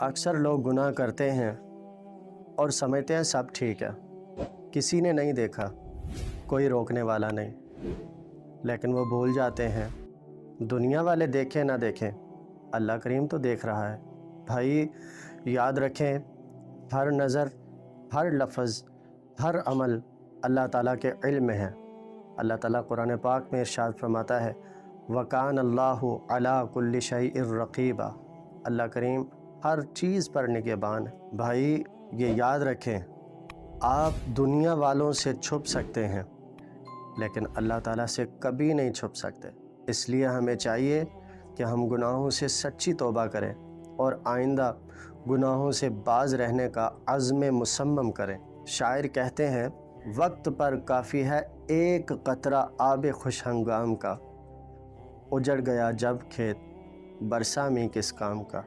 अक्सर लोग गुनाह करते हैं और समझते हैं सब ठीक है, किसी ने नहीं देखा, कोई रोकने वाला नहीं। लेकिन वो भूल जाते हैं, दुनिया वाले देखें ना देखें, अल्लाह करीम तो देख रहा है। भाई याद रखें, हर नज़र, हर लफ्ज़, हर अमल अल्लाह ताला के इल्म में है। अल्लाह ताला कुरान पाक में इरशाद फरमाता है, वकान अल्लाहु अला कुल्ली शैइन रक़ीबा। अल्लाह करीम हर चीज़ पर निगहबान है। भाई ये याद रखें, आप दुनिया वालों से छुप सकते हैं लेकिन अल्लाह ताला से कभी नहीं छुप सकते। इसलिए हमें चाहिए कि हम गुनाहों से सच्ची तौबा करें और आइंदा गुनाहों से बाज रहने का अज़्म मुसम्मम करें। शायर कहते हैं, वक्त पर काफ़ी है एक कतरा आब खुश हंगाम का, उजड़ गया जब खेत बरसा में किस काम का।